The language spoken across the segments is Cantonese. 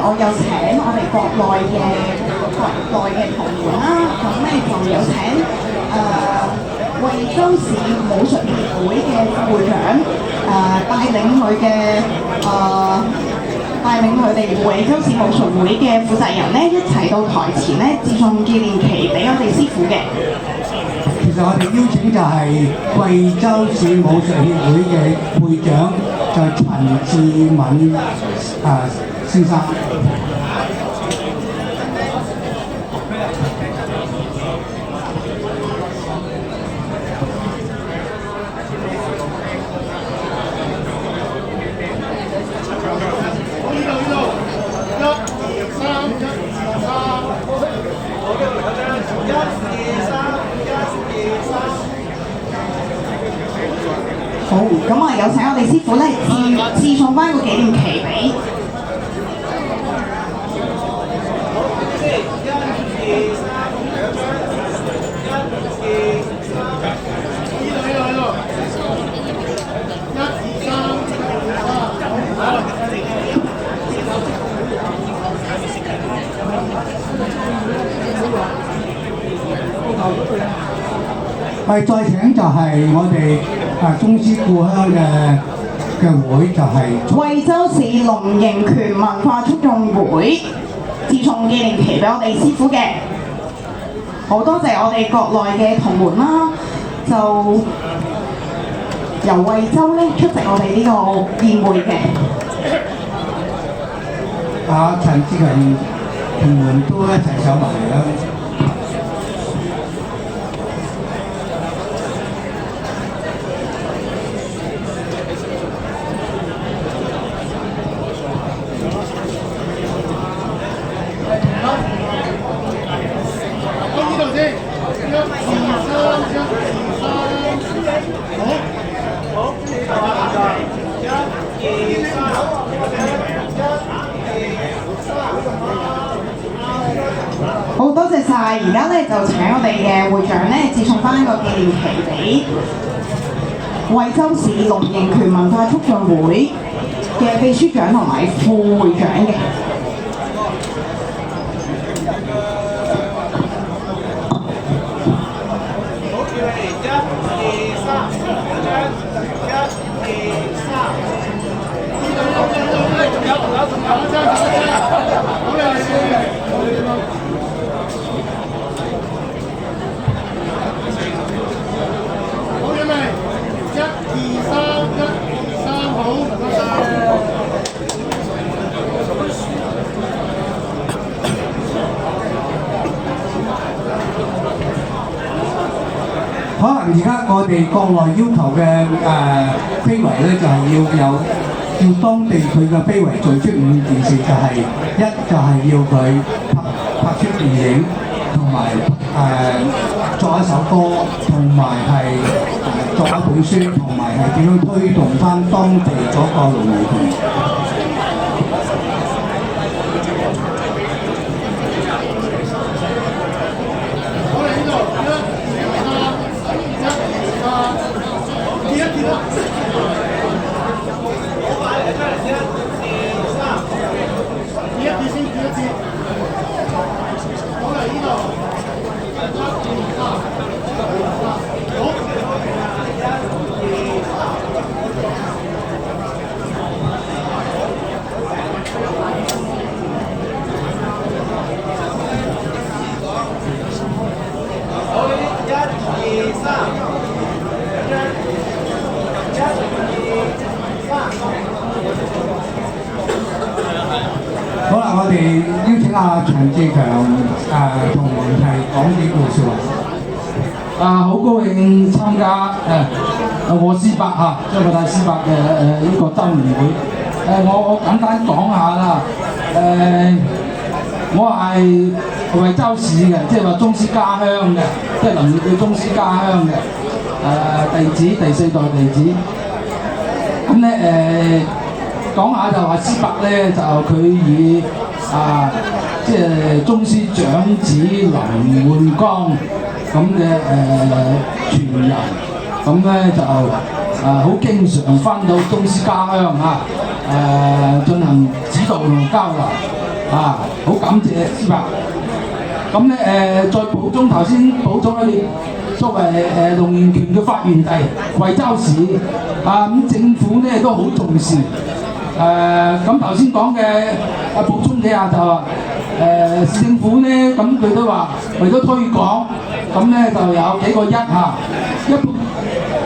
我有請我哋國內嘅同門啦，咁咧就有請惠州市武術協會嘅副會長帶領佢哋惠州市武術會嘅負責人咧一齊到台前咧致送紀念旗俾我哋師傅嘅。其實我哋邀請就係惠州市武術協會嘅會長就係陳志敏先生。好，咁啊有請我哋師傅咧致送翻個紀念旗俾。再請就係我哋宗師故鄉嘅會，就係惠州市龍形拳文化促進會致送紀念旗俾我哋師傅嘅。好多謝我哋國內嘅同門啦，就由惠州咧出席我哋呢個宴會嘅。陳志強同門都一齊上埋嚟啦。好多謝晒，而家咧就請我哋嘅會長咧致送翻個紀念旗俾惠州市龍形拳文化促進會嘅秘書長同埋副會長嘅。可能而家我哋國內要求嘅非遺咧，就係要當地佢嘅非遺做出5件事，就係一就係要佢拍出電影，同埋作一首歌，同埋係作一本書，同埋係點樣推動翻當地嗰個龍形拳。好啦，我哋邀請陳志強同我哋講幾句説話。好高興參加賀師伯張國泰師伯嘅呢個周年會。我簡單講下啦。我係惠州市嘅，即係話宗師家鄉嘅，即係林業嘅宗師家鄉嘅弟子，第4代弟子。咁咧講下就話師伯咧，就佢以即係宗師長子林煥光咁嘅傳人，咁咧就好經常翻到宗師家鄉進行指導同交流。好感謝師伯。咁咧再補充頭先補充咧，作為龍源拳嘅發源地惠州市咁政府咧都好重視。咁頭先講嘅補充幾下就話市政府咧，咁佢都話為咗推廣，咁咧就有幾個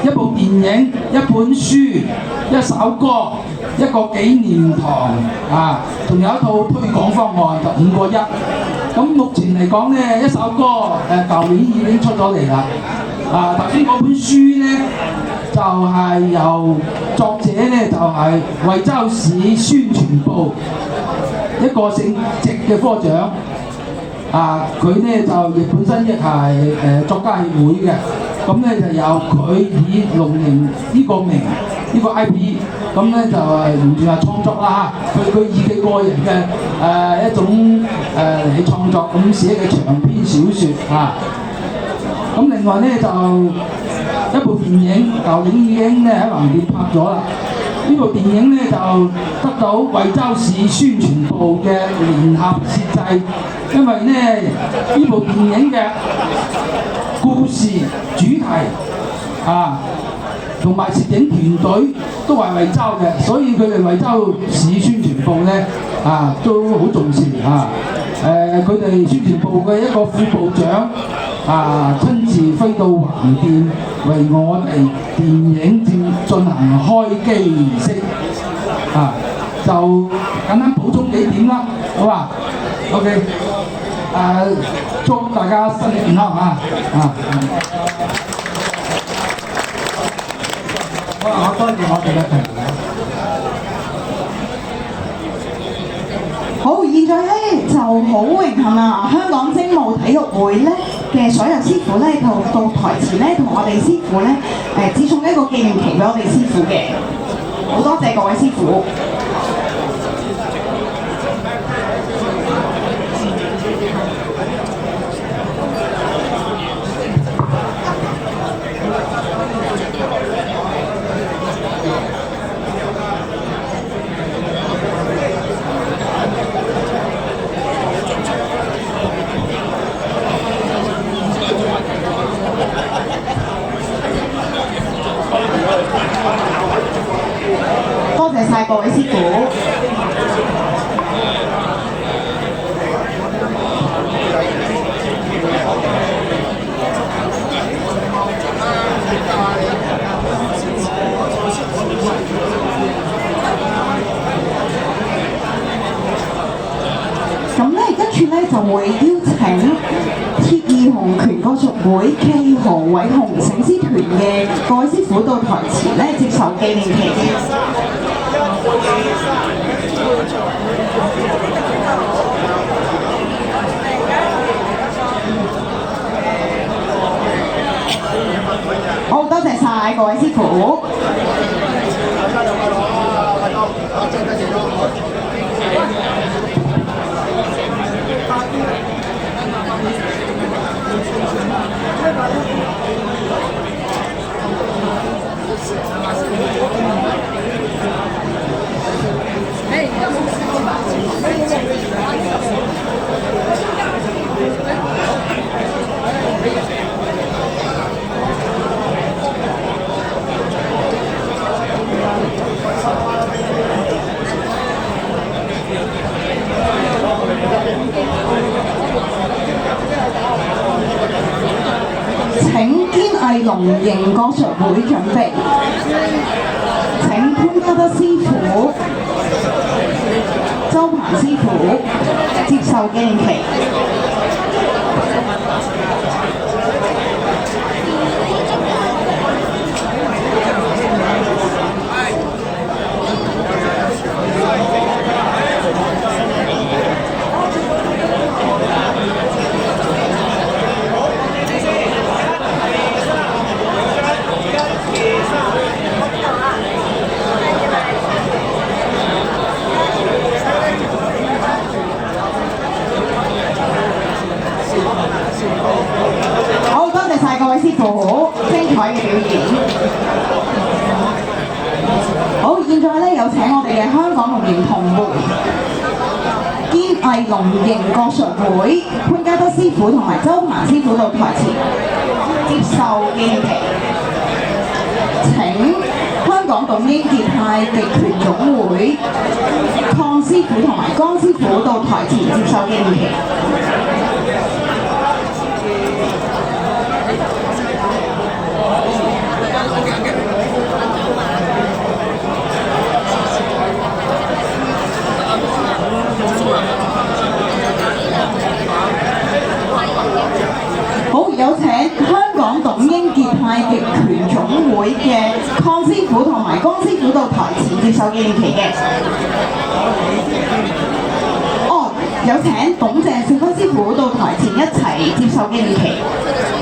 一部電影、一本書、一首歌、一個紀念堂仲有一套推廣方案，就5個1。咁目前嚟講咧，一首歌舊年已經出咗嚟啦。頭先嗰本書咧就係由作者咧就係惠州市宣傳部一個姓席嘅科長。佢咧就亦本身亦係作家協會嘅，咁咧就由佢以龍形呢個名呢個 IP， 咁咧就完全係創作啦佢以佢個人嘅一種嚟創作咁寫嘅長篇小説咁另外咧就一部電影，舊年已經咧喺橫店拍咗啦。呢部電影咧就得到惠州市宣傳部嘅聯合攝製，因為咧呢部電影嘅故事主題同埋攝影團隊都係惠州嘅，所以佢哋惠州市宣傳部咧都好重視佢哋宣傳部嘅一個副部長親自飛到橫店為我哋電影進行開機儀式就簡單補充幾點啦，好嘛 ？OK， 祝大家身體健康好，多謝我哋嘅評論。好，現在咧就好榮幸香港精武體育會咧嘅所有師傅咧到台前咧同我哋師傅咧致送一個紀念旗俾我哋師傅嘅，好多謝各位師傅。多謝晒各位師傅。咁咧，跟住咧就會邀請鐵二紅拳國術會暨何偉雄醒獅團嘅各位師傅到台前咧接受紀念旗。好，多謝晒各位師傅。請堅毅龍形國術會準備，請潘德師傅、周鵬師傅接受紀念旗。藝龍營國術會潘家德師傅同埋周鵬師傅到台前接受紀念旗。請香港董英傑太極拳總會鄺師傅同埋江師傅到台前接受紀念旗。好，有請香港董英傑太極拳總會嘅鄺師傅同埋江師傅到台前接受紀念旗嘅。哦，有請董鄭少芬師傅到台前一齊接受紀念旗。